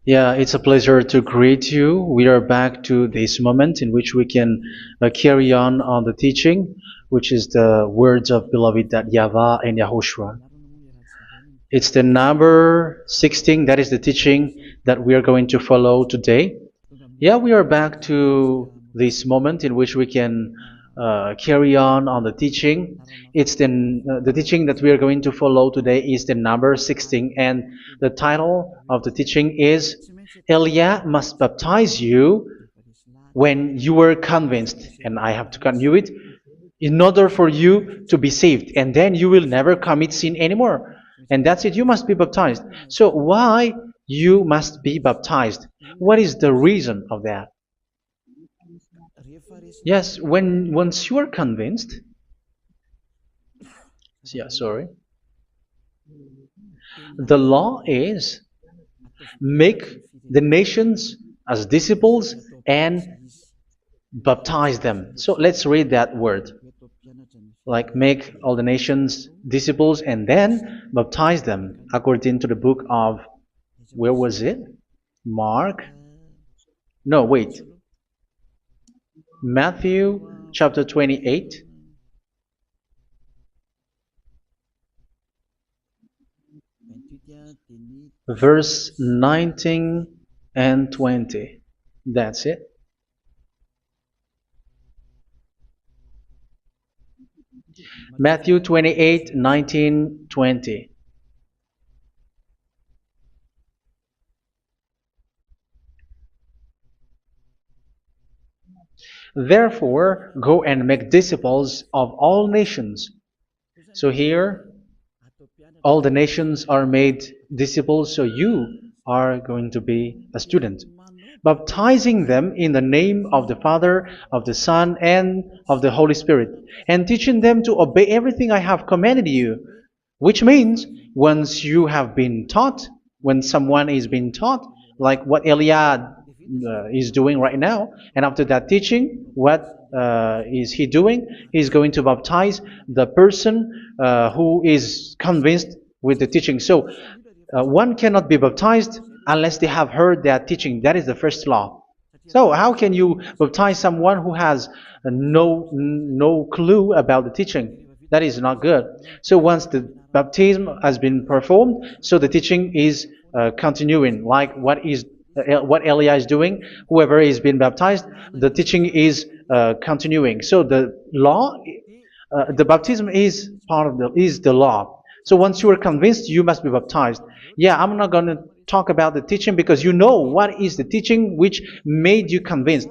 Yeah, it's a pleasure to greet you. We are back to this moment in which we can carry on the teaching, which is the words of beloved that YAHVAH and YAHOSHUA. It's the number 16, that is the teaching that we are going to follow today. Yeah, we are back to this moment in which we can carry on the teaching. It's the teaching that we are going to follow today is the number 16, and the title of the teaching is Elia must baptize you when you were convinced, and I have to continue it, in order for you to be saved, and then you will never commit sin anymore. And that's it, you must be baptized. So why you must be baptized? What is the reason of that? Yes, when once you are convinced, yeah, sorry, the law is make the nations as disciples and baptize them. So let's read that word. Like make all the nations disciples and then baptize them according to the book of, where was it? Mark? No, wait. Matthew chapter 28. Verse 19 and 20. That's it. Matthew 28, 19, 20. Therefore, go and make disciples of all nations. So here, all the nations are made disciples, so you are going to be a student. Baptizing them in the name of the Father, of the Son, and of the Holy Spirit, and teaching them to obey everything I have commanded you. Which means, once you have been taught, when someone is being taught, like what Elia is doing right now, and after that teaching, what is he doing? He's going to baptize the person who is convinced with the teaching. So one cannot be baptized unless they have heard that teaching. That is the first law. So how can you baptize someone who has no clue about the teaching? That is not good. So once the baptism has been performed, so the teaching is continuing, like what Elia is doing. Whoever is being baptized, the teaching is continuing. So the law, the baptism is part of the law. So once you are convinced, you must be baptized. Yeah, I'm not going to talk about the teaching because you know what is the teaching which made you convinced.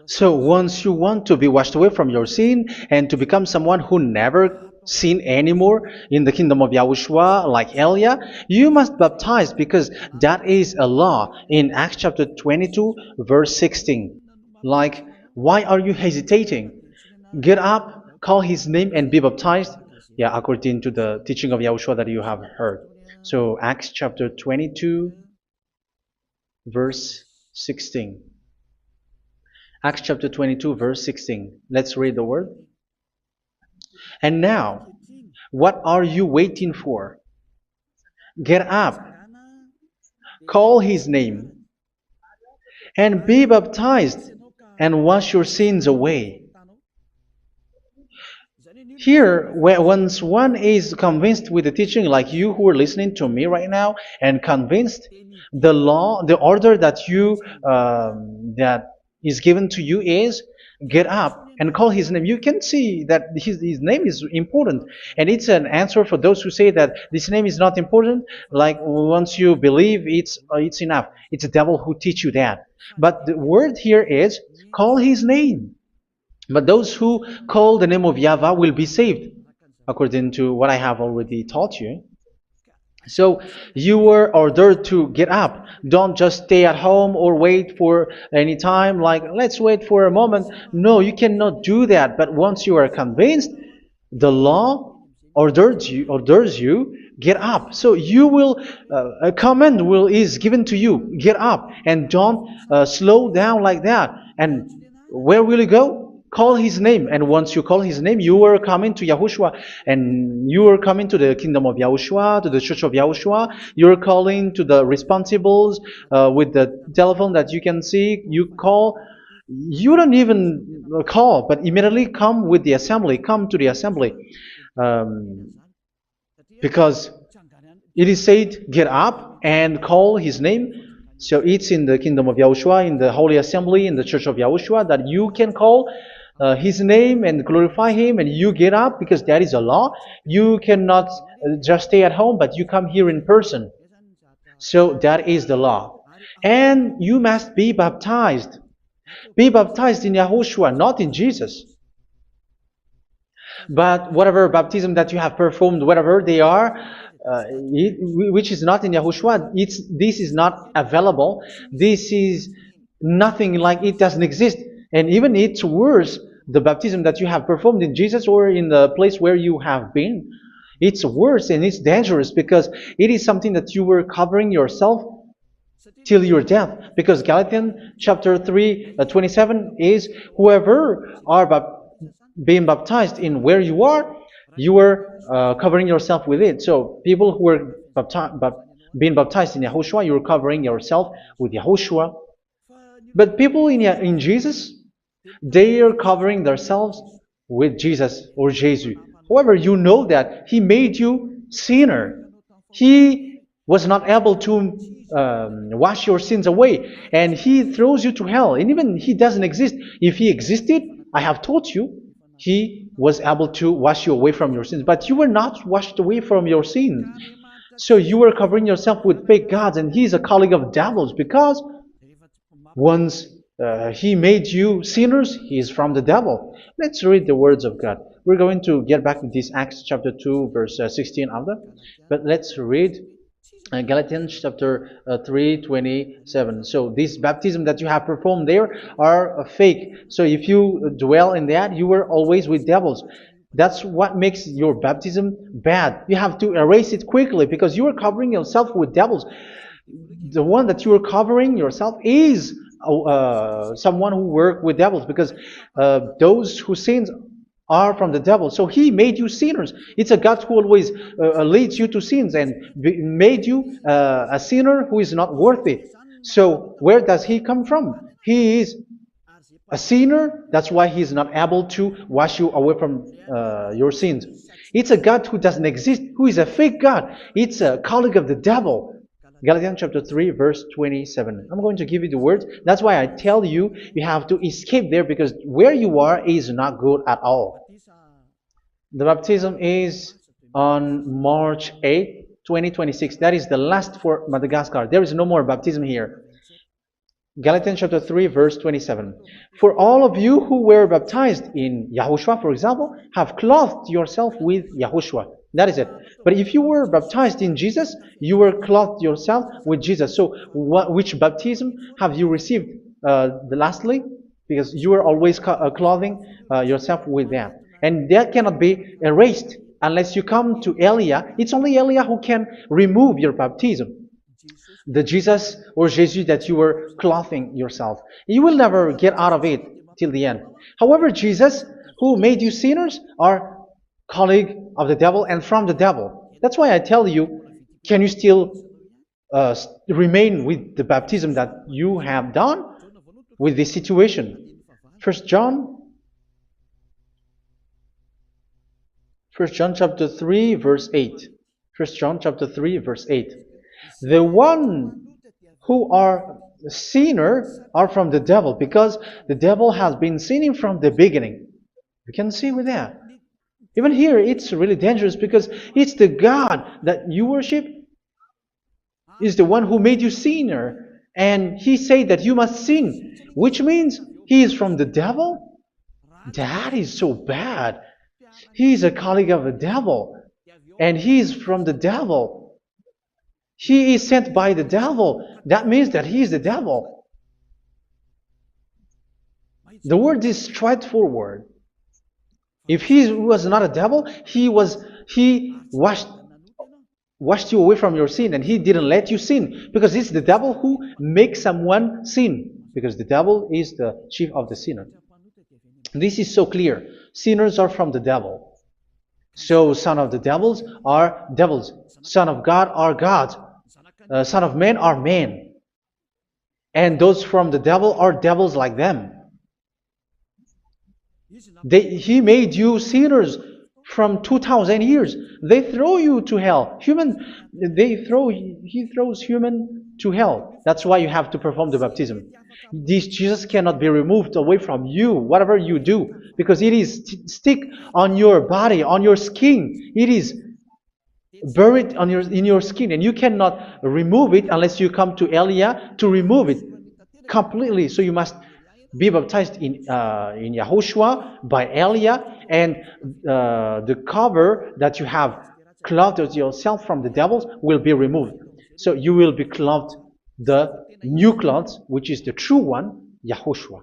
So once you want to be washed away from your sin and to become someone who never sin anymore in the kingdom of Yahushua, like Elia, you must baptize because that is a law in Acts chapter 22, verse 16. Like, why are you hesitating? Get up, call his name, and be baptized. Yeah, according to the teaching of Yahushua that you have heard. So Acts chapter 22, verse 16. Acts chapter 22, verse 16. Let's read the word. And now, what are you waiting for? Get up, call his name, and be baptized, and wash your sins away. Here, once one is convinced with the teaching, like you who are listening to me right now, and convinced, the law, the order that that is given to you is get up and call his name. You can see that his name is important, and it's an answer for those who say that this name is not important. Like once you believe, it's enough. It's the devil who teach you that. But the word here is call his name. But those who call the name of YAHVAH will be saved, according to what I have already taught you. So you were ordered to get up. Don't just stay at home or wait for any time, like let's wait for a moment. No, you cannot do that. But once you are convinced, the law orders you get up. So you will a command is given to you. Get up and don't slow down like that. And where will you go? call his name. And once you call his name, you are coming to Yahushua. And you are coming to the kingdom of Yahushua, to the church of Yahushua. You are calling to the responsibles with the telephone that you can see. You call. You don't even call, but immediately come with the assembly. Come to the assembly. Um, because it is said, get up and call his name. So it's in the kingdom of Yahushua, in the holy assembly, in the church of Yahushua, that you can call his name and glorify him, and you get up because that is a law. You cannot just stay at home, but you come here in person. So that is the law. And you must be baptized. Be baptized in Yahushua, not in Jesus. But whatever baptism that you have performed, whatever they are, which is not in Yahushua, this is not available. This is nothing, like it doesn't exist. And even it's worse, the baptism that you have performed in Jesus or in the place where you have been. It's worse and it's dangerous because it is something that you were covering yourself till your death. Because Galatians chapter 3, 27 is, whoever are being baptized in where you are covering yourself with it. So people who were being baptized in Yahushua, you're covering yourself with Yahushua. But people in Jesus, they are covering themselves with Jesus or Jesus. However, you know that he made you sinner. He was not able to wash your sins away, and he throws you to hell. And even he doesn't exist. If he existed, I have told you, he was able to wash you away from your sins. But you were not washed away from your sins. So you were covering yourself with fake gods, and he's a colleague of devils, because once he made you sinners, he is from the devil. Let's read the words of God. We're going to get back to this Acts chapter 2, verse 16 after. But let's read Galatians chapter 3, 27. So this baptism that you have performed there are fake. So if you dwell in that, you were always with devils. That's what makes your baptism bad. You have to erase it quickly because you are covering yourself with devils. The one that you are covering yourself is someone who worked with devils, because those who sins are from the devil. So he made you sinners. It's a God who always leads you to sins and made you a sinner who is not worthy. So where does he come from? He is a sinner. That's why he is not able to wash you away from your sins. It's a God who doesn't exist, who is a fake God. It's a colleague of the devil. Galatians chapter 3, verse 27. I'm going to give you the words. That's why I tell you, you have to escape there, because where you are is not good at all. The baptism is on March 8, 2026. That is the last for Madagascar. There is no more baptism here. Galatians chapter 3, verse 27. For all of you who were baptized in Yahushua, for example, have clothed yourself with Yahushua. That is it. But if you were baptized in Jesus, you were clothed yourself with Jesus. So which baptism have you received lastly? Because you were always clothing yourself with that. And that cannot be erased unless you come to Elia. It's only Elia who can remove your baptism. The Jesus or Jesus that you were clothing yourself. You will never get out of it till the end. However, Jesus, who made you sinners, are colleague of the devil and from the devil. That's why I tell you, can you still remain with the baptism that you have done with this situation? First John chapter 3, verse 8. First John chapter 3, verse 8. The one who are sinner are from the devil, because the devil has been sinning from the beginning. You can see with that. Even here, it's really dangerous, because it's the God that you worship is the one who made you sinner. And he said that you must sin, which means he is from the devil. That is so bad. He is a colleague of the devil. And he is from the devil. He is sent by the devil. That means that he is the devil. The word is straightforward. If he was not a devil, he washed you away from your sin, and he didn't let you sin, because it's the devil who makes someone sin, because the devil is the chief of the sinner. This is so clear. Sinners are from the devil. So son of the devils are devils. Son of God are God. Son of men are men. And those from the devil are devils like them. He made you sinners from 2000 years. They throw you to hell. He throws human to hell. That's why you have to perform the baptism. This Jesus cannot be removed away from you, whatever you do, because it is stick on your body, on your skin. It is buried in your skin, and you cannot remove it unless you come to Elia to remove it completely. So you must be baptized in Yahushua by Elia, and the cover that you have clothed yourself from the devils will be removed. So you will be clothed the new clothes, which is the true one, Yahushua.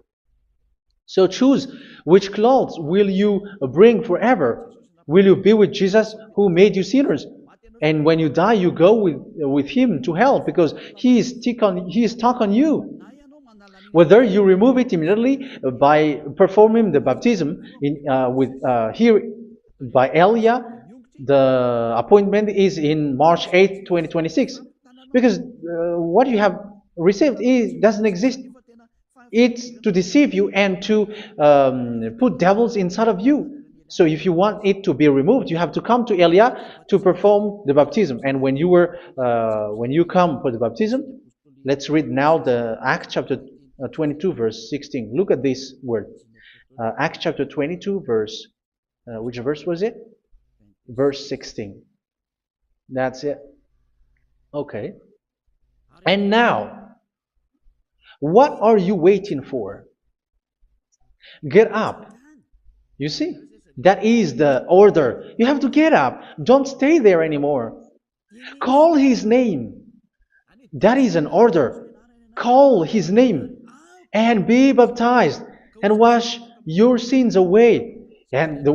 So choose which clothes will you bring forever. Will you be with Jesus who made you sinners? And when you die, you go with him to hell because he is stuck on you. Whether you remove it immediately by performing the baptism here by Elia, the appointment is in March 8th, 2026. Because what you have received doesn't exist. It's to deceive you and to put devils inside of you. So if you want it to be removed, you have to come to Elia to perform the baptism. And when you come for the baptism, let's read now the Acts chapter 22 verse 16. Look at this word. Acts chapter 22 verse, which verse was it? Verse 16. That's it. Okay. And now, what are you waiting for? Get up. You see, that is the order. You have to get up. Don't stay there anymore. Call his name. That is an order. Call his name and be baptized and wash your sins away. And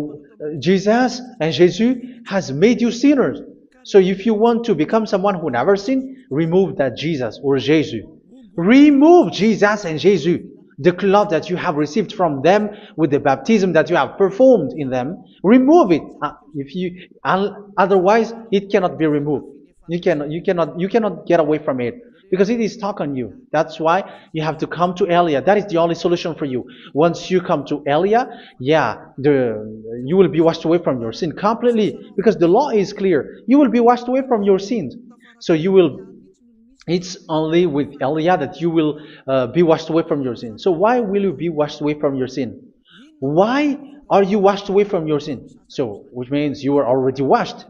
Jesus has made you sinners. So if you want to become someone who never sinned, remove that Jesus or Jesus. Remove Jesus and Jesus, the cloth that you have received from them with the baptism that you have performed in them. Remove it. Otherwise, it cannot be removed. You cannot get away from it because it is stuck on you. That's why you have to come to Elia. That is the only solution for you. Once you come to Elia, you will be washed away from your sin completely because the law is clear. You will be washed away from your sins. So it's only with Elia that you will be washed away from your sin. So why will you be washed away from your sin? Why are you washed away from your sin? So, which means you were already washed.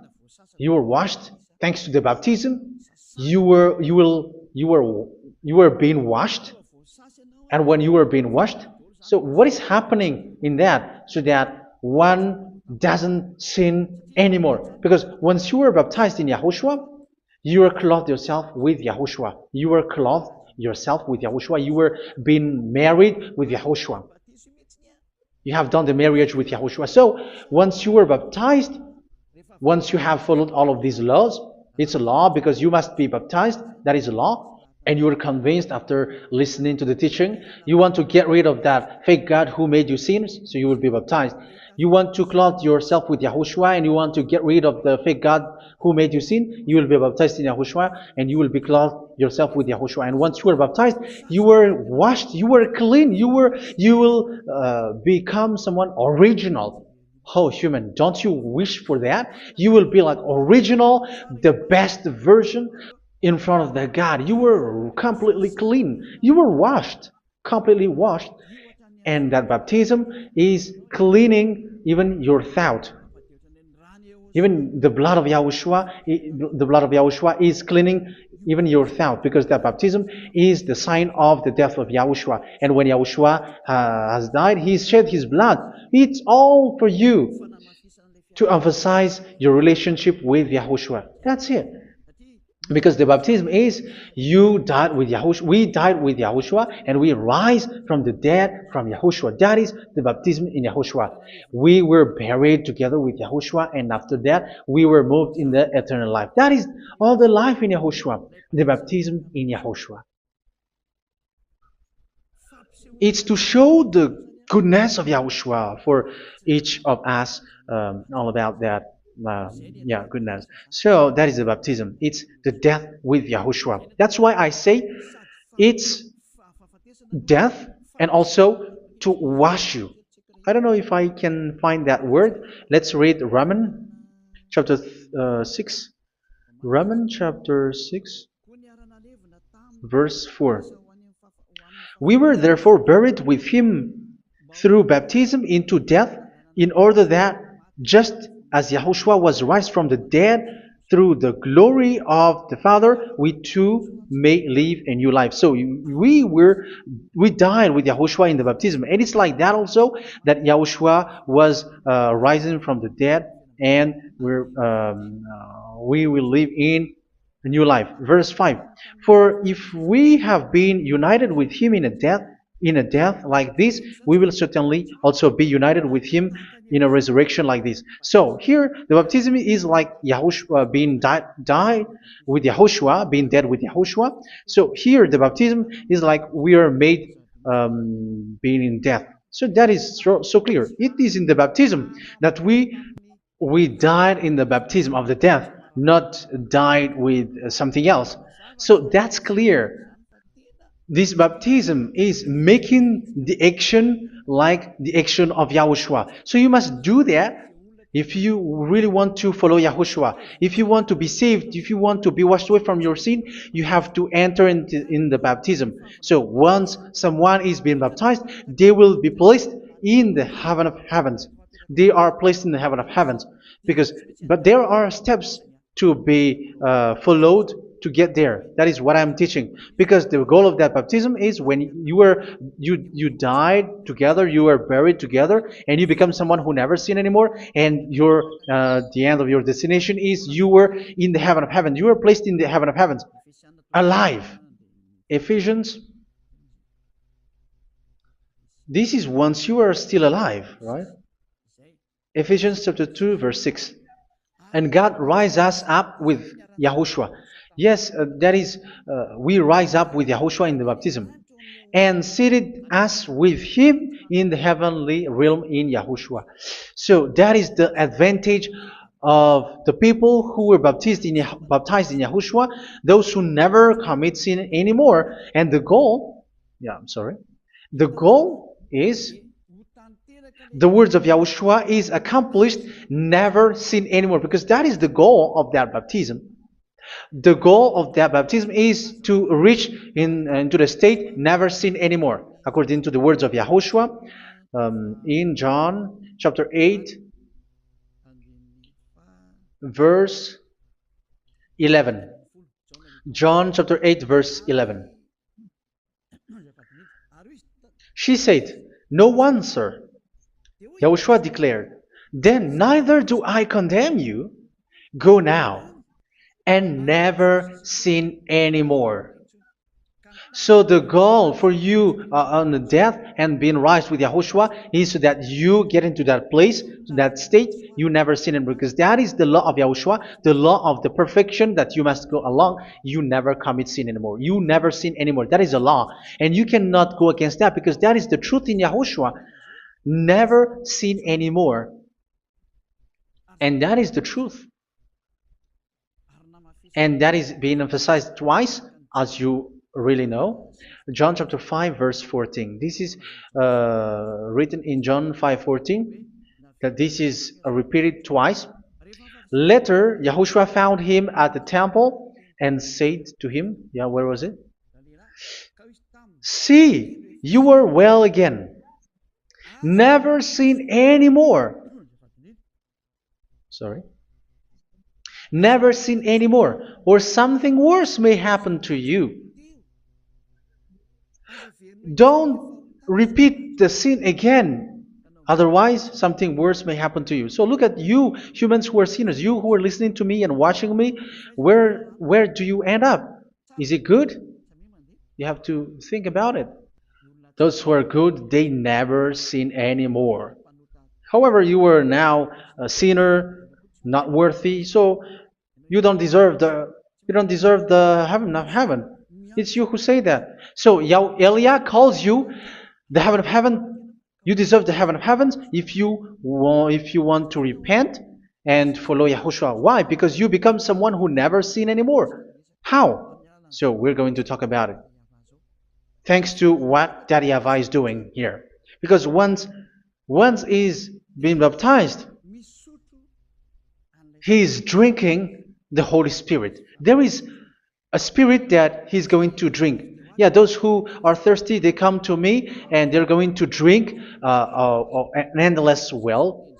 You were washed thanks to the baptism. You were being washed, and when you were being washed, so what is happening in that? So that one doesn't sin anymore. Because once you were baptized in Yahushua, you were clothed yourself with Yahushua. You were clothed yourself with Yahushua. You were being married with Yahushua. You have done the marriage with Yahushua. So once you were baptized, once you have followed all of these laws, it's a law because you must be baptized. That is a law. And you are convinced after listening to the teaching, you want to get rid of that fake God who made you sinners, so you will be baptized. You want to clothe yourself with Yahushua and you want to get rid of the fake God who made you sin, you will be baptized in Yahushua and you will be clothed yourself with Yahushua. And once you are baptized, you were washed, you were clean, you will become someone original. Oh, human, don't you wish for that? You will be like original, the best version in front of the God. You were completely clean. You were washed, completely washed. And that baptism is cleaning even your thought. Even the blood of Yahushua is cleaning even your thought, because that baptism is the sign of the death of Yahushua. And when Yahushua has died, he shed his blood. It's all for you to emphasize your relationship with Yahushua. That's it. Because the baptism is you died with Yahushua. We died with Yahushua and we rise from the dead from Yahushua. That is the baptism in Yahushua. We were buried together with Yahushua, and after that we were moved in the eternal life. That is all the life in Yahushua. The baptism in Yahushua. It's to show the goodness of Yahushua for each of us, all about that. Yeah, goodness. So that is the baptism. It's the death with Yahushua. That's why I say it's death and also to wash you. I don't know if I can find that word. Let's read Roman chapter 6. Roman chapter 6, verse 4. We were therefore buried with him through baptism into death, in order that, just as Yahushua was raised from the dead through the glory of the Father, we too may live a new life. So we died with Yahushua in the baptism, and it's like that also that Yahushua was rising from the dead, and we will live in a new life. Verse 5. For if we have been united with him in a death like this, we will certainly also be united with him in a resurrection like this. So here the baptism is like Yahushua being died with Yahushua, being dead with Yahushua. So here the baptism is like we are made being in death. So that is so clear. It is in the baptism that we died in the baptism of the death, not died with something else. So that's clear. This baptism is making the action like the action of Yahushua. So you must do that if you really want to follow Yahushua. If you want to be saved, if you want to be washed away from your sin, you have to enter in the baptism. So once someone is being baptized, they will be placed in the heaven of heavens. They are placed in the heaven of heavens but there are steps to be followed to get there. That is what I'm teaching. Because the goal of that baptism is when you died together, you were buried together, and you become someone who never sin anymore. And the end of your destination is you were in the heaven of heaven. You were placed in the heaven of heavens, alive. Ephesians. This is once you are still alive, right? Ephesians chapter 2, verse 6. And God rise us up with Yahushua. Yes, that is, we rise up with Yahushua in the baptism. And seated us with him in the heavenly realm in Yahushua. So that is the advantage of the people who were baptized in Yahushua, those who never commit sin anymore. And the goal is the words of Yahushua is accomplished, never sin anymore, because that is the goal of that baptism. The goal of that baptism is to reach into the state never sin anymore, according to the words of Yahushua in John chapter 8, verse 11. John chapter 8, verse 11. She said, "No one, sir." Yahushua declared, "Then neither do I condemn you. Go now and never sin anymore." So the goal for you on the death and being raised with Yahushua is so that you get into that place, to that state, you never sin anymore. Because that is the law of Yahushua, the law of the perfection that you must go along. You never commit sin anymore. You never sin anymore. That is a law. And you cannot go against that because that is the truth in Yahushua. Never sin anymore. And that is the truth. And that is being emphasized twice, as you really know. John chapter 5, verse 14. This is written in John 5:14, that this is repeated twice. Later, Yahushua found him at the temple and said to him, where was it? "See, you are well again. Never sin anymore." Sorry. Never sin anymore, or something worse may happen to you. Don't repeat the sin again. Otherwise, something worse may happen to you. So look at you, humans who are sinners, you who are listening to me and watching me. Where do you end up? Is it good? You have to think about it. Those who are good, they never sin anymore. However, you are now a sinner, not worthy, so you don't deserve the heaven of heaven. It's you who say that. So Eliah calls you the heaven of heaven You deserve the heaven of heavens if you want to repent and follow Yahushua. Why? Because you become someone who never sin anymore. How? So we're going to talk about it. Thanks to what Daddy YAHVAH is doing here. Because once he's been baptized, he is drinking the Holy Spirit. There is a spirit that he's going to drink. Yeah, those who are thirsty, they come to me and they're going to drink an endless well.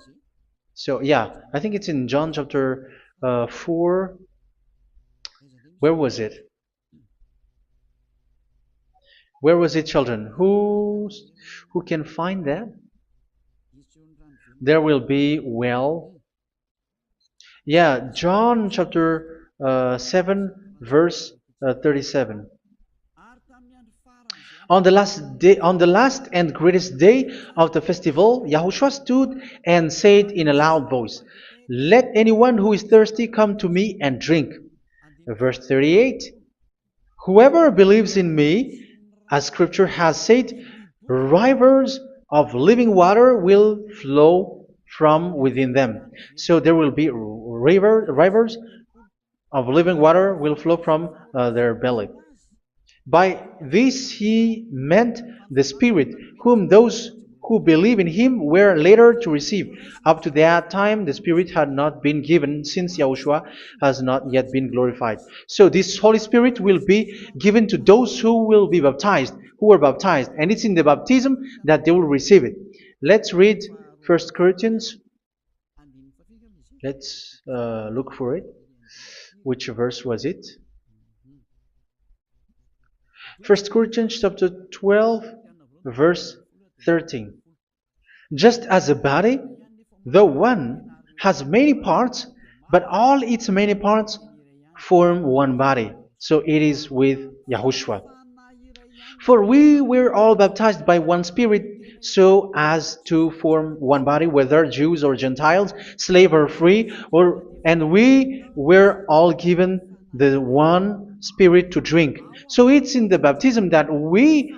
So, yeah, I think it's in John chapter 4. Where was it? Where was it, children? Who can find that? There will be well. Yeah, John chapter 7, verse 37. On the last and greatest day of the festival, Yahushua stood and said in a loud voice, "Let anyone who is thirsty come to me and drink." Verse 38, "Whoever believes in me, as scripture has said, rivers of living water will flow from within them." So there will be rivers of living water will flow from their belly. By this he meant the Spirit, whom those who believe in him were later to receive. Up to that time, the Spirit had not been given, since Yahushua has not yet been glorified. So this Holy Spirit will be given to those who will be baptized, who are baptized, and it's in the baptism that they will receive it. Let's read 1 Corinthians. Let's look for it. Which verse was it? 1 Corinthians chapter 12, verse 13. Just as a body, though one, has many parts, but all its many parts form one body. So it is with Yahushua. For we were all baptized by one Spirit, so as to form one body, whether Jews or Gentiles, slave or free, and we were all given the one Spirit to drink. So it's in the baptism that we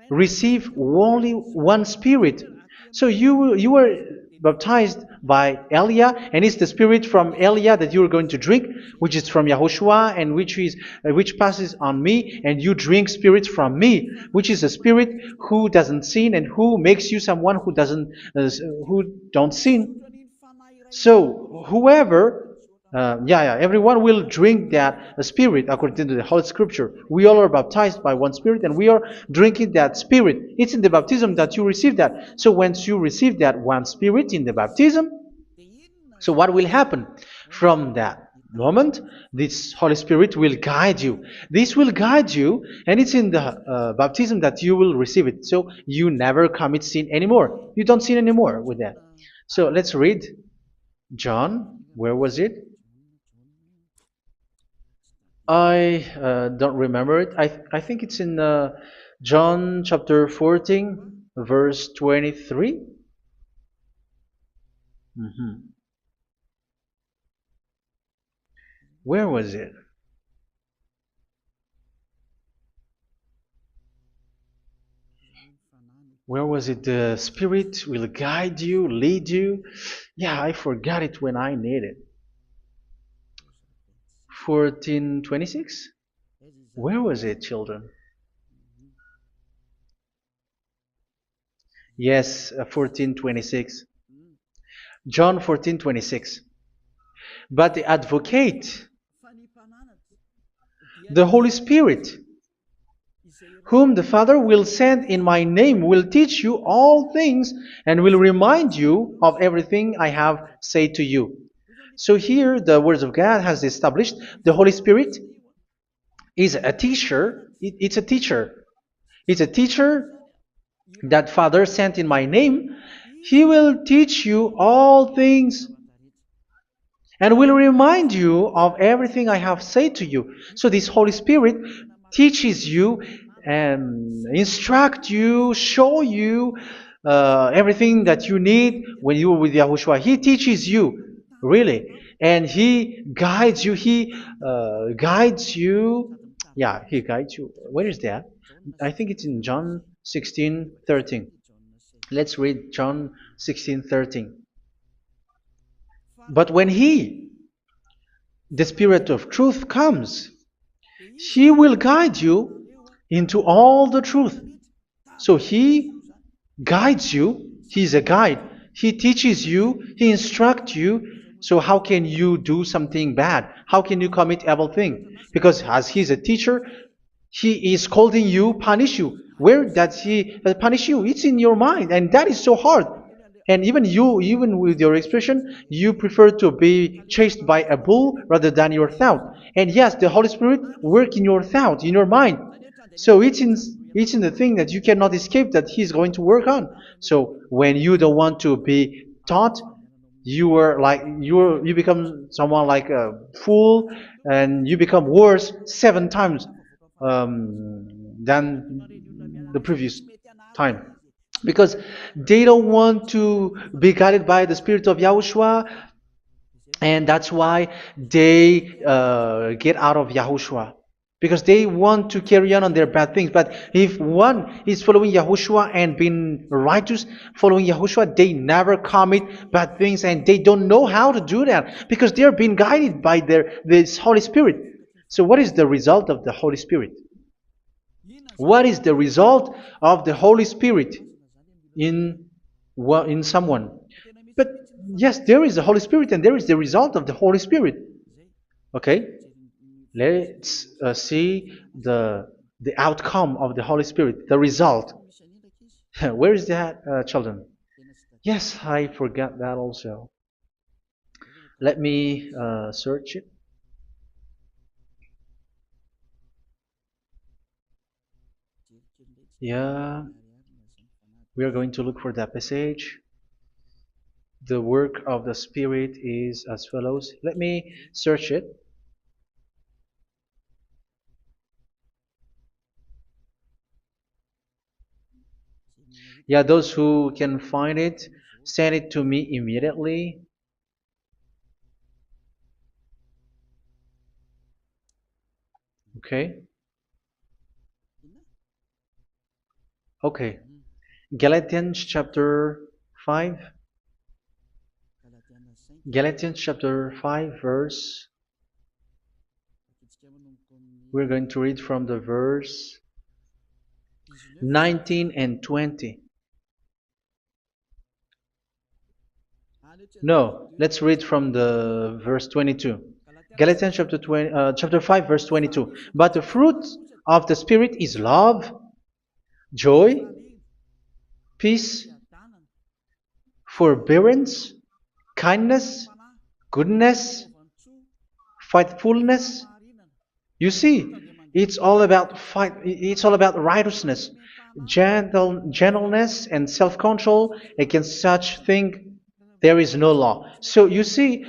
receive only one Spirit. So you were baptized by Elia, and it's the Spirit from Elia that you are going to drink, which is from Yahushua, and which passes on me, and you drink Spirit from me, which is a Spirit who doesn't sin and who makes you someone who don't sin. So whoever everyone will drink that Spirit according to the Holy Scripture. We all are baptized by one Spirit, and we are drinking that Spirit. It's in the baptism that you receive that. So once you receive that one Spirit in the baptism, so what will happen? From that moment, this Holy Spirit will guide you. This will guide you, and it's in the baptism that you will receive it. So you never commit sin anymore. You don't sin anymore with that. So let's read John. Where was it? I don't remember it. I think it's in John chapter 14, verse 23. Mhm. Where was it? Where was it? The Spirit will guide you, lead you. Yeah, I forgot it when I need it. 14:26? Where was it, children? Yes, 14:26. John 14:26. But the advocate, the Holy Spirit, whom the Father will send in my name, will teach you all things and will remind you of everything I have said to you. So here the words of God has established the Holy Spirit is a teacher. It's a teacher. It's a teacher that Father sent in my name. He will teach you all things and will remind you of everything I have said to you. So this Holy Spirit teaches you and instruct you, show you everything that you need when you are with Yahushua. He teaches you, really, and He guides you. He guides you. Yeah, He guides you. Where is that? I think it's in John 16:13. Let's read John 16:13. But when He, the Spirit of truth, comes, He will guide you into all the truth. So He guides you. He's a guide. He teaches you. He instructs you. So how can you do something bad? How can you commit evil thing? Because as He's a teacher, He is scolding you, punish you. Where does He punish you? It's in your mind, and that is so hard. And even you, even with your expression, you prefer to be chased by a bull rather than your thought. And yes, the Holy Spirit work in your thought, in your mind. So it's in the thing that you cannot escape that He's going to work on. So when you don't want to be taught, you become someone like a fool, and you become worse 7 times than the previous time, because they don't want to be guided by the Spirit of Yahushua, and that's why they get out of Yahushua, because they want to carry on their bad things. But if one is following Yahushua and being righteous, following Yahushua, they never commit bad things, and they don't know how to do that because they are being guided by this Holy Spirit. So what is the result of the Holy Spirit? What is the result of the Holy Spirit in in someone? But yes, there is the Holy Spirit, and there is the result of the Holy Spirit. Okay, let's see the outcome of the Holy Spirit, the result. Where is that, children? Yes, I forgot that also. Let me search it. Yeah, we are going to look for that passage. The work of the Spirit is as follows. Let me search it. Yeah, those who can find it, send it to me immediately. Okay. Okay. Galatians chapter 5. Galatians chapter 5 verse. We're going to read from the verse 19 and 20. No, let's read from the verse 22. Galatians chapter 5 verse 22. But the fruit of the Spirit is love, joy, peace, forbearance, kindness, goodness, faithfulness. You see, it's all about righteousness, gentleness, and self-control. Against such thing there is no law. So you see,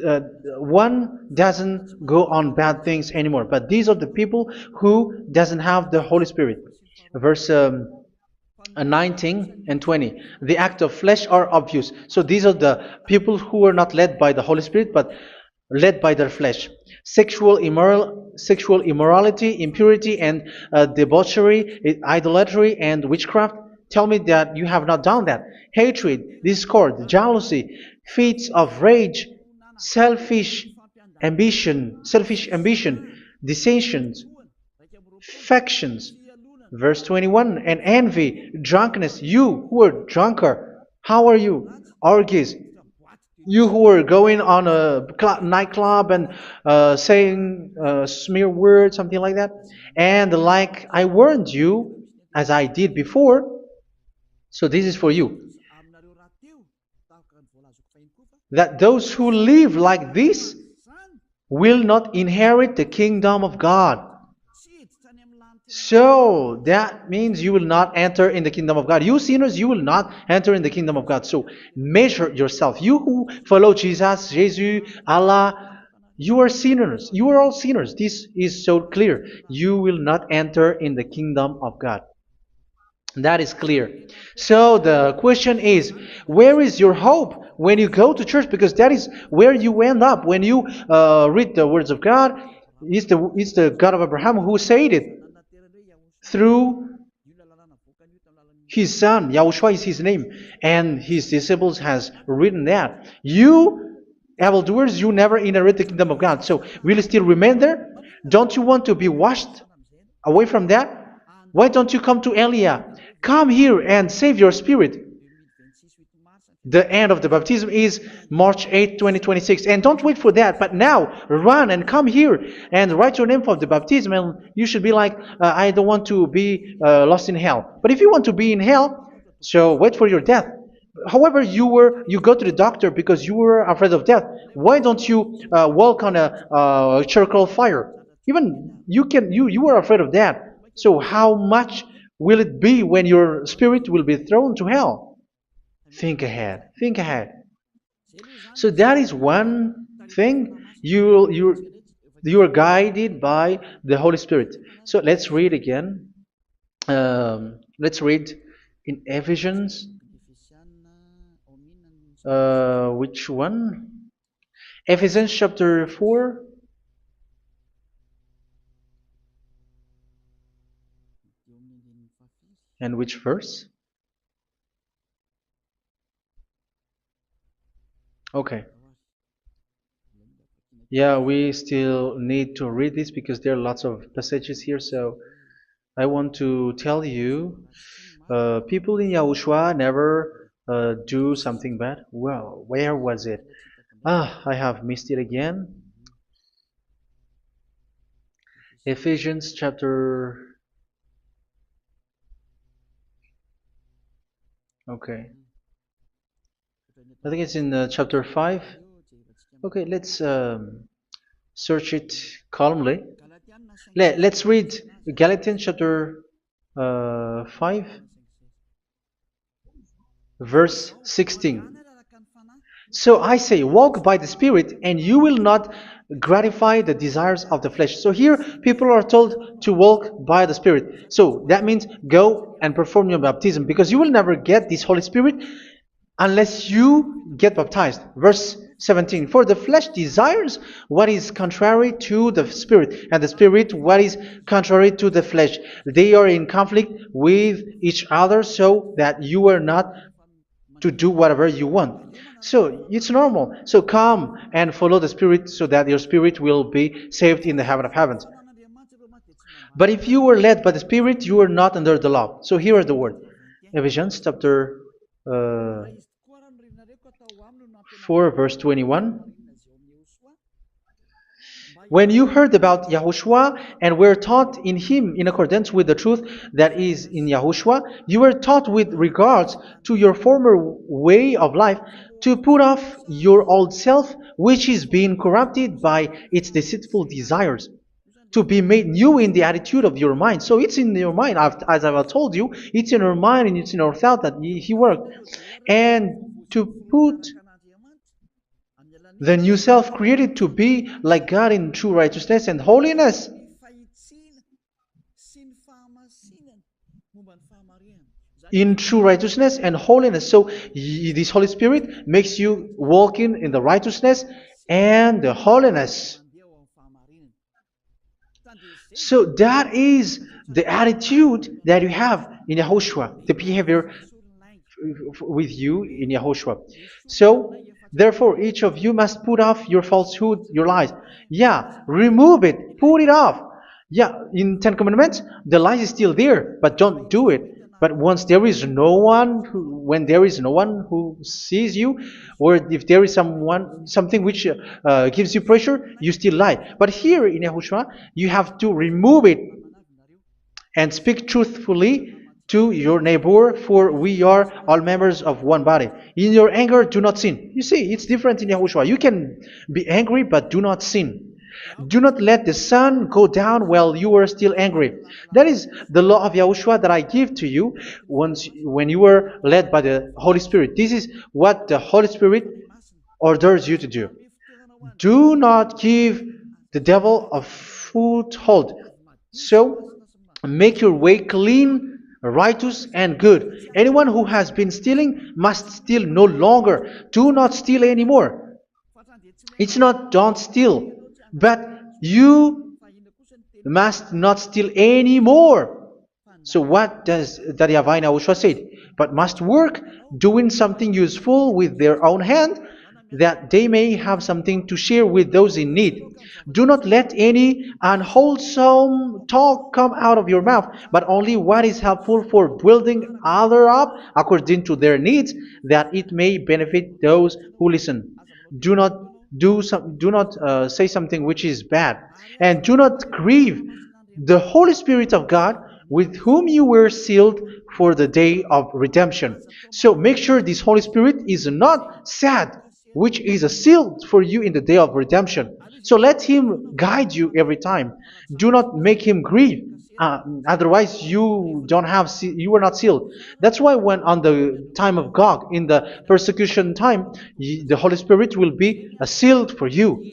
uh, one doesn't go on bad things anymore. But these are the people who doesn't have the Holy Spirit. Verse 19 and 20. The act of flesh are obvious. So these are the people who are not led by the Holy Spirit, but led by their flesh. Sexual immorality, impurity, and debauchery, idolatry, and witchcraft. Tell me that you have not done that. Hatred, discord, jealousy, fits of rage, selfish ambition, dissensions, factions. Verse 21, and envy, drunkenness. You who are drunkard, how are you? Orgies. You who are going on a nightclub and saying smear words, something like that. And like I warned you, as I did before, so this is for you, that those who live like this will not inherit the kingdom of God. So that means you will not enter in the kingdom of God. You sinners, you will not enter in the kingdom of God. So measure yourself. You who follow Jesus, Allah, you are sinners. You are all sinners. This is so clear. You will not enter in the kingdom of God. That is clear. So the question is, where is your hope when you go to church? Because that is where you end up. When you read the words of God, it's the God of Abraham who said it through His son, Yahushua is his name, and his disciples has written that. You, evildoers, you never inherit the kingdom of God. So will you still remain there? Don't you want to be washed away from that? Why don't you come to Elia? Come here and save your spirit. The end of the baptism is March 8, 2026. And don't wait for that, but now run and come here and write your name for the baptism. And you should be like, I don't want to be lost in hell. But if you want to be in hell, so wait for your death. However, you go to the doctor because you were afraid of death. Why don't you walk on a charcoal fire? Even you were afraid of that. So how much will it be when your spirit will be thrown to hell? Think ahead. Think ahead. So that is one thing. You are guided by the Holy Spirit. So let's read again. Let's read in Ephesians. Which one? Ephesians chapter 4. And which verse? Okay. Yeah, we still need to read this because there are lots of passages here. So I want to tell you, people in Yahushua never do something bad. Well, where was it? I have missed it again. Ephesians chapter. Okay. I think it's in chapter 5. Okay, let's search it calmly. Let's read Galatians chapter 5, verse 16. So I say, walk by the Spirit, and you will not gratify the desires of the flesh. So here, people are told to walk by the Spirit. So that means go and perform your baptism, because you will never get this Holy Spirit unless you get baptized. Verse 17. For the flesh desires what is contrary to the Spirit, and the Spirit what is contrary to the flesh. They are in conflict with each other, so that you are not to do whatever you want. So it's normal. So come and follow the Spirit so that your spirit will be saved in the heaven of heavens. But if you were led by the Spirit, you are not under the law. So here is the word. Ephesians chapter 4 verse 21. When you heard about Yahushua and were taught in him in accordance with the truth that is in Yahushua, you were taught with regards to your former way of life to put off your old self, which is being corrupted by its deceitful desires, to be made new in the attitude of your mind. So it's in your mind, as I've told you, it's in your mind and it's in your thought that he worked. And to put the new self created to be like God in true righteousness and holiness. In true righteousness and holiness. So this Holy Spirit makes you walking in the righteousness and the holiness. So that is the attitude that you have in Yahushua, the behavior with you in Yahushua. So therefore, each of you must put off your falsehood, your lies. Yeah, remove it, put it off. Yeah, in Ten Commandments, the lie is still there, but don't do it. But once there is no one, when there is no one who sees you, or if there is something which gives you pressure, you still lie. But here in Yahushua, you have to remove it and speak truthfully to your neighbor, for we are all members of one body. In your anger, do not sin. You see, it's different in Yahushua. You can be angry, but do not sin. Do not let the sun go down while you are still angry. That is the law of Yahushua that I give to you when you were led by the Holy Spirit. This is what the Holy Spirit orders you to do. Do not give the devil a foothold. So, make your way clean, righteous, and good. Anyone who has been stealing must steal no longer. Do not steal anymore. It's not don't steal, but you must not steal anymore. So what does the YAHVAH YAHOSHUA say? But must work doing something useful with their own hand, that they may have something to share with those in need. Do not let any unwholesome talk come out of your mouth, but only what is helpful for building other up according to their needs, that it may benefit those who listen. Do not do not say something which is bad, and do not grieve the Holy Spirit of God, with whom you were sealed for the day of redemption. So make sure this Holy Spirit is not sad, which is a seal for you in the day of redemption. So let Him guide you every time. Do not make Him grieve. Otherwise, you were not sealed. That's why when on the time of God, in the persecution time, the Holy Spirit will be a sealed for you.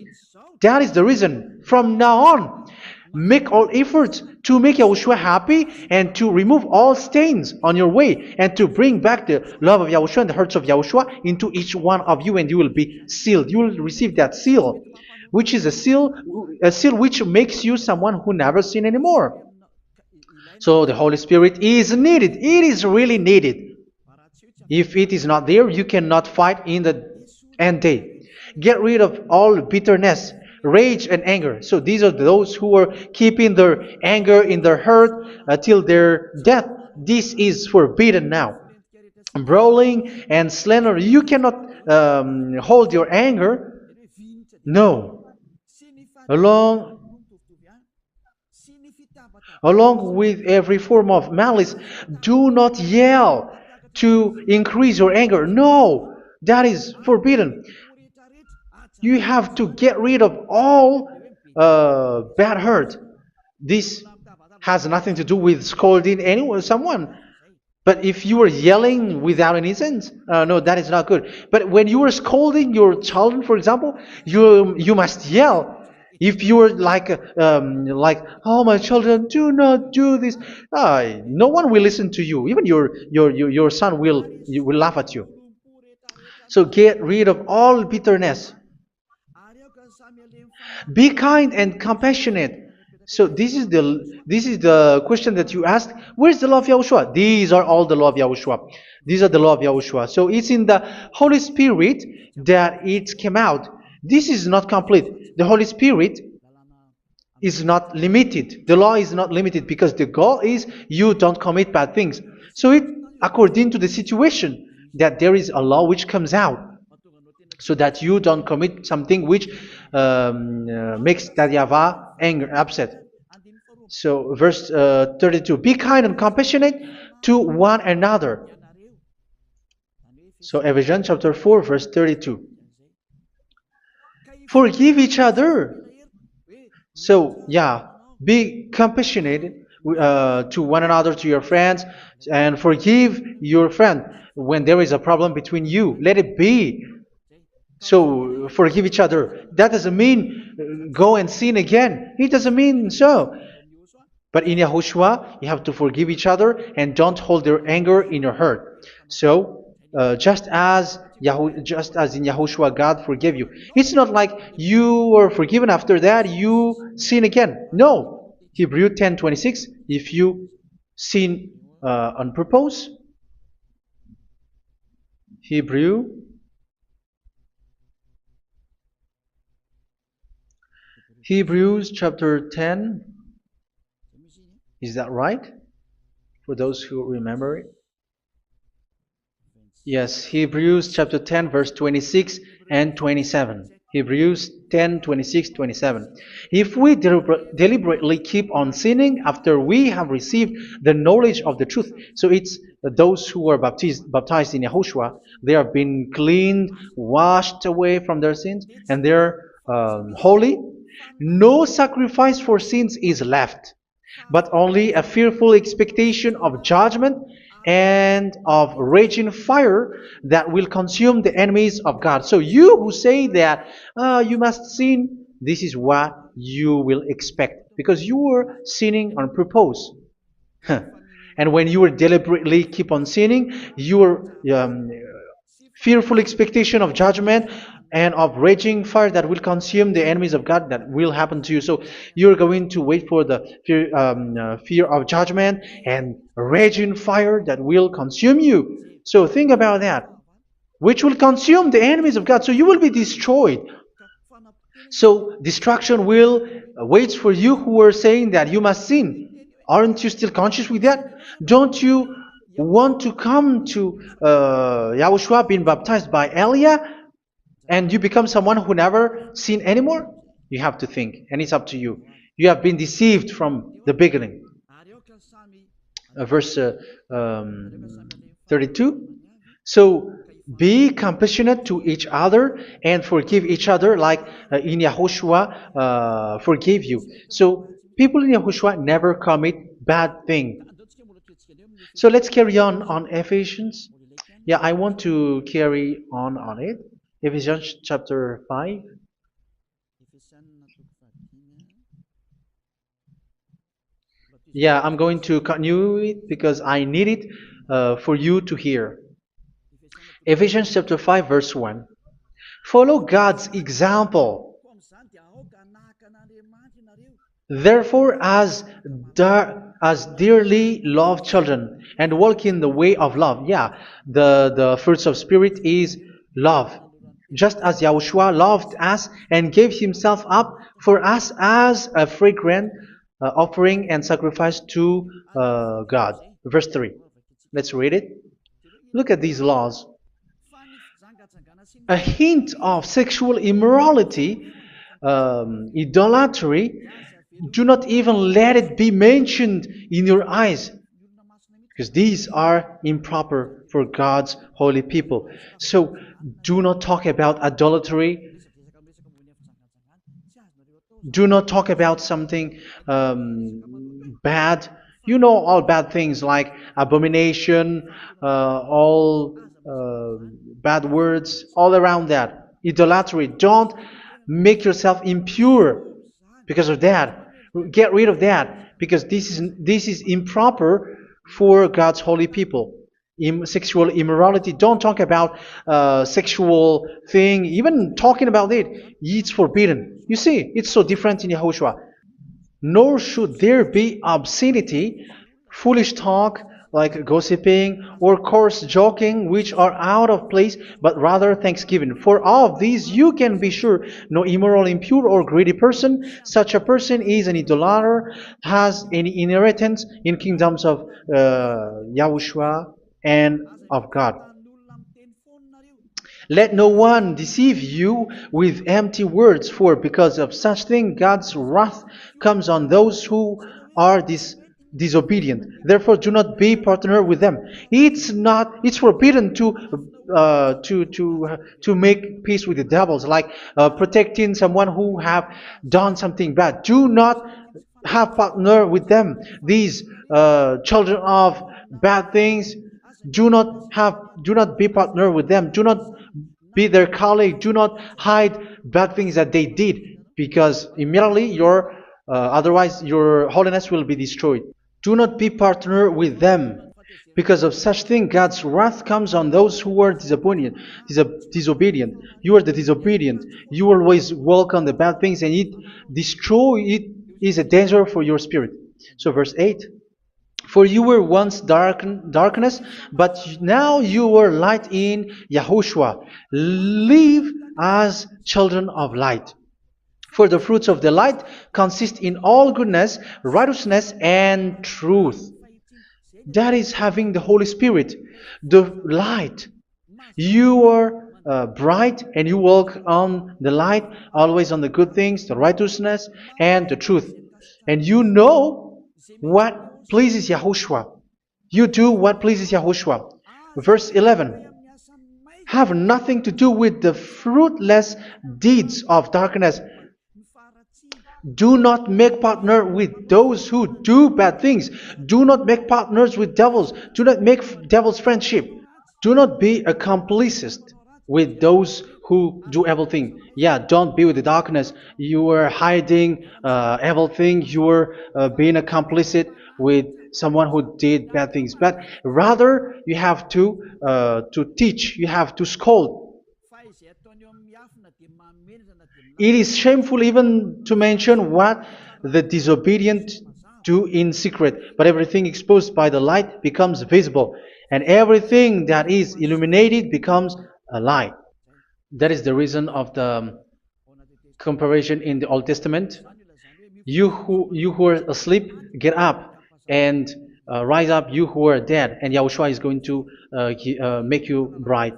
That is the reason. From now on, make all efforts to make Yahushua happy and to remove all stains on your way and to bring back the love of Yahushua and the hearts of Yahushua into each one of you, and you will be sealed. You will receive that seal, which is a seal which makes you someone who never sin anymore. So the Holy Spirit is needed. It is really needed. If it is not there, you cannot fight in the end day. Get rid of all bitterness, rage, and anger. So these are those who are keeping their anger in their heart until their death. This is forbidden now. Brawling and slander. You cannot hold your anger. No. Along Along with every form of malice, do not yell to increase your anger. No, that is forbidden. You have to get rid of all bad hurt. This has nothing to do with scolding anyone, someone. But if you are yelling without any sense, no, that is not good. But when you are scolding your children, for example, you must yell. If you are like, oh my children, do not do this, no one will listen to you. Even your son will laugh at you. So get rid of all bitterness. Be kind and compassionate. So this is the question that you asked. Where's the law of Yahushua? These are all the law of Yahushua. These are the law of Yahushua. So it's in the Holy Spirit that it came out. This is not complete. The Holy Spirit is not limited. The law is not limited because the goal is you don't commit bad things. So it according to the situation that there is a law which comes out, so that you don't commit something which makes that YAHVAH anger, upset. So verse 32, be kind and compassionate to one another. So Ephesians chapter 4 verse 32. Forgive each other. So yeah, be compassionate to one another, to your friends, and forgive your friend when there is a problem between you. Let it be. So forgive each other. That doesn't mean go and sin again. It doesn't mean so. But in Yahushua, you have to forgive each other and don't hold your anger in your heart. So just as in Yahushua, God forgave you. It's not like you were forgiven after that you sin again. No. Hebrew 10:26. If you sin on purpose, Hebrews chapter 10. Is that right? For those who remember it? Yes, Hebrews chapter 10 verse 26 and 27. Hebrews 10, 26, 27. If we deliberately keep on sinning after we have received the knowledge of the truth, so it's those who are baptized in Yahushua, they have been cleaned, washed away from their sins, and they're holy. No sacrifice for sins is left, but only a fearful expectation of judgment and of raging fire that will consume the enemies of God. So you who say that you must sin, this is what you will expect, because you were sinning on purpose. And when you deliberately keep on sinning, you are fearful expectation of judgment and of raging fire that will consume the enemies of God that will happen to you. So you're going to wait for the fear of judgment and raging fire that will consume you. So think about that, which will consume the enemies of God. So you will be destroyed. So destruction will wait for you who are saying that you must sin. Aren't you still conscious with that? Don't you want to come to Yahushua being baptized by Elia and you become someone who never sinned anymore? You have to think, and it's up to you. You have been deceived from the beginning. Verse 32. So be compassionate to each other and forgive each other like in Yahushua forgave you. So people in Yahushua never commit bad thing. So let's carry on Ephesians. Yeah, I want to carry on it. Ephesians chapter 5. Yeah, I'm going to continue it because I need it for you to hear. Ephesians chapter 5 verse 1. Follow God's example. Therefore, as dearly loved children, and walk in the way of love. Yeah, the fruits of spirit is love. Just as Yahushua loved us and gave himself up for us as a fragrant offering and sacrifice to God. Verse 3. Let's read it. Look at these laws. A hint of sexual immorality, idolatry, do not even let it be mentioned in your eyes, because these are improper for God's holy people. So do not talk about idolatry. Do not talk about something bad. You know all bad things like abomination, all bad words, all around that. Idolatry. Don't make yourself impure because of that. Get rid of that because this is improper for God's holy people. Sexual immorality. Don't talk about sexual thing. Even talking about it, it's forbidden. You see, it's so different in Yahushua. Nor should there be obscenity, foolish talk like gossiping or coarse joking, which are out of place, but rather thanksgiving. For of these you can be sure: no immoral, impure, or greedy person, such a person is an idolater, has any inheritance in kingdoms of Yahushua and of God. Let no one deceive you with empty words, for because of such thing God's wrath comes on those who are disobedient. Therefore, do not be partner with them. It's forbidden to make peace with the devils, like protecting someone who have done something bad. Do not have partner with them. These children of bad things, do not be partner with them. Do not be their colleague. Do not hide bad things that they did, because immediately otherwise your holiness will be destroyed. Do not be partner with them. Because of such thing, God's wrath comes on those who are disobedient. You are the disobedient. You always walk on the bad things, and it is a danger for your spirit. So verse 8. For you were once darkness, but now you are light in Yahushua. Live as children of light. For the fruits of the light consist in all goodness, righteousness, and truth. That is having the Holy Spirit, the light. You are bright and you walk on the light, always on the good things, the righteousness, and the truth. And you know what pleases Yahushua. You do what pleases Yahushua. Verse 11. Have nothing to do with the fruitless deeds of darkness. Do not make partner with those who do bad things. Do not make partners with devils. Do not make devils friendship. Do not be accomplices with those who do evil thing. Yeah, don't be with the darkness. You are hiding evil thing. You are being a complicit with someone who did bad things. But rather, you have to teach. You have to scold. It is shameful even to mention what the disobedient do in secret, but everything exposed by the light becomes visible, and everything that is illuminated becomes a light. That is the reason of the comparison in the Old Testament. You who are asleep, get up and rise up, you who are dead, and Yahushua is going to make you bright.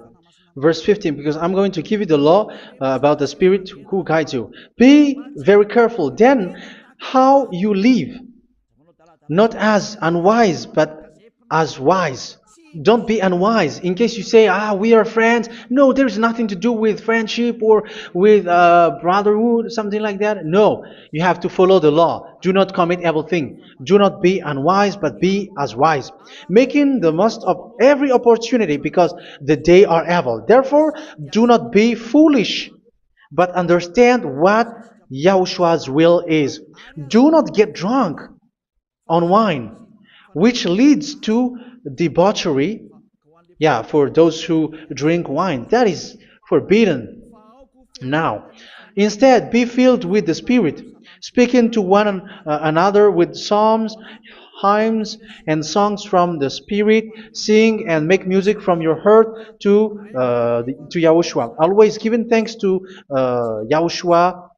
Verse 15, because I'm going to give you the law about the Spirit who guides you. Be very careful then how you live, not as unwise, but as wise. Don't be unwise. In case you say, we are friends. No, there's nothing to do with friendship or with brotherhood, something like that. No, you have to follow the law. Do not commit evil thing. Do not be unwise, but be as wise, making the most of every opportunity because the day are evil. Therefore, do not be foolish, but understand what Yahushua's will is. Do not get drunk on wine, which leads to debauchery. Yeah, for those who drink wine, that is forbidden now. Instead, be filled with the Spirit, speaking to one another with psalms, hymns, and songs from the Spirit. Sing and make music from your heart to Yahushua. Always giving thanks to Yahushua,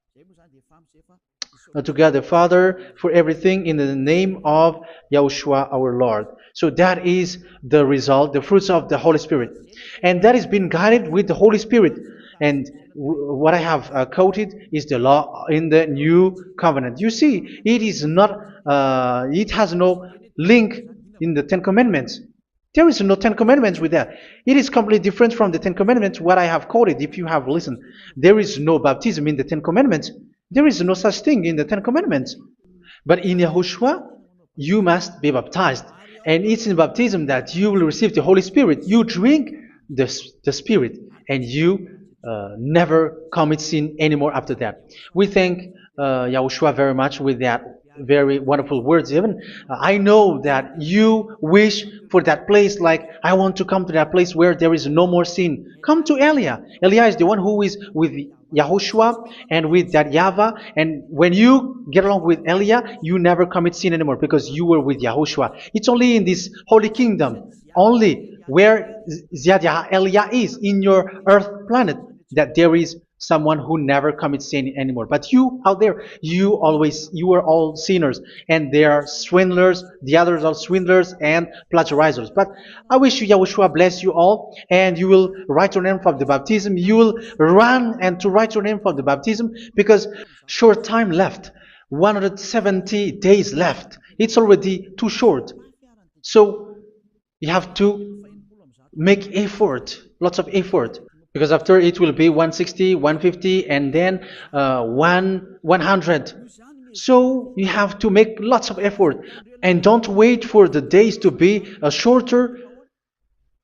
to God the Father for everything in the name of Yahushua our Lord. So that is the result, the fruits of the Holy Spirit. And that is being guided with the Holy Spirit. And what I have quoted is the law in the new covenant. You see, it is not, it has no link in the Ten Commandments. There is no Ten Commandments with that. It is completely different from the Ten Commandments, what I have quoted, if you have listened. There is no baptism in the Ten Commandments. There is no such thing in the Ten Commandments. But in Yahushua, you must be baptized. And it's in baptism that you will receive the Holy Spirit. You drink the Spirit, and you never commit sin anymore after that. We thank Yahushua very much with that very wonderful words. Even I know that you wish for that place, like I want to come to that place where there is no more sin. Come to Elia. Elia is the one who is with Yahushua and with that YAHVAH. And when you get along with Elia, you never commit sin anymore because you were with Yahushua. It's only in this holy kingdom, only where Ziad Elia is, in your earth planet, that there is someone who never commits sin anymore. But you out there, you are all sinners, and they are swindlers. The others are swindlers and plagiarizers. But I wish you, Yahushua, bless you all, and you will write your name for the baptism. You will run and to write your name for the baptism, because short time left, 170 days left. It's already too short. So you have to make effort, lots of effort, because after it will be 160, 150, and then 100. So you have to make lots of effort, and don't wait for the days to be shorter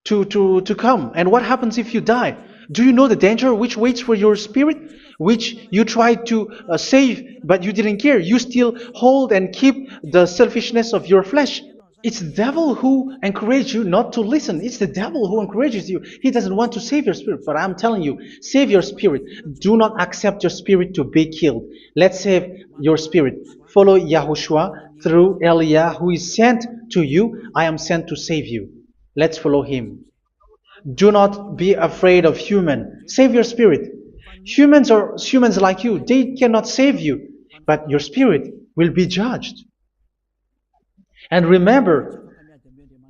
to come. And what happens if you die? Do you know the danger which waits for your spirit, which you tried to save, but you didn't care? You still hold and keep the selfishness of your flesh. It's the devil who encourages you not to listen. It's the devil who encourages you. He doesn't want to save your spirit. But I'm telling you, save your spirit. Do not accept your spirit to be killed. Let's save your spirit. Follow Yahushua through Elia, who is sent to you. I am sent to save you. Let's follow him. Do not be afraid of human. Save your spirit. Humans are humans like you. They cannot save you. But your spirit will be judged. And remember,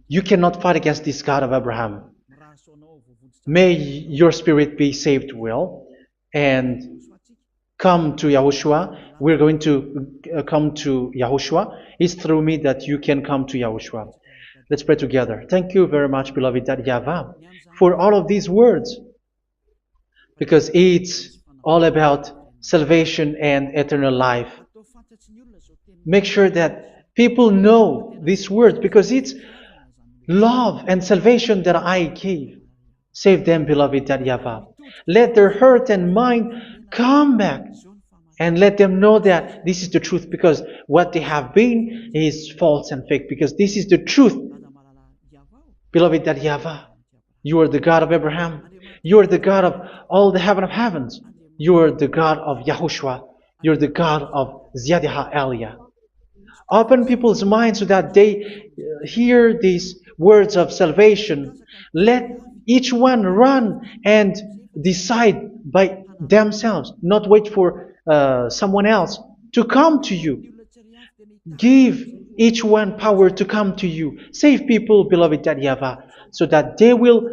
you cannot fight against this God of Abraham. May your spirit be saved well and come to Yahushua. We're going to come to Yahushua. It's through me that you can come to Yahushua. Let's pray together. Thank you very much, beloved YAHVAH, for all of these words, because it's all about salvation and eternal life. Make sure that people know these words, because it's love and salvation that I gave. Save them, beloved YAHVAH. Let their heart and mind come back and let them know that this is the truth, because what they have been is false and fake, because this is the truth. Beloved YAHVAH, you are the God of Abraham. You are the God of all the heaven of heavens. You are the God of YAHOSHUA. You're the God of Ziyadiha Aliyah. Open people's minds so that they hear these words of salvation. Let each one run and decide by themselves, not wait for someone else to come to you. Give each one power to come to you. Save people, beloved YAHVAH, so that they will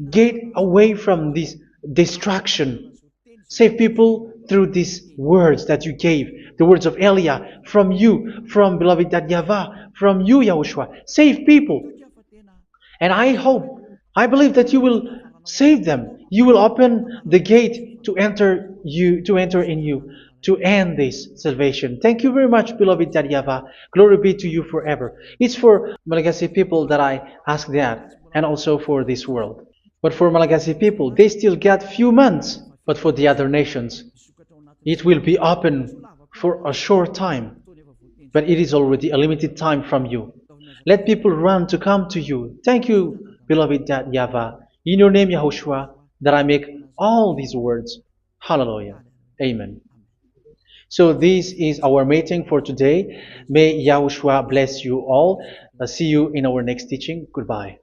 get away from this distraction. Save people through these words that you gave, the words of Elia, from you, from beloved YAHVAH, from you, Yahushua. Save people. And I believe that you will save them. You will open the gate to enter in you, to end this salvation. Thank you very much, beloved YAHVAH. Glory be to you forever. It's for Malagasy people that I ask that, and also for this world. But for Malagasy people, they still get few months. But for the other nations, it will be open for a short time. But it is already a limited time from you. Let people run to come to you. Thank you, beloved YAHVAH. In your name, Yahushua, that I make all these words. Hallelujah. Amen. So this is our meeting for today. May Yahushua bless you all. See you in our next teaching. Goodbye.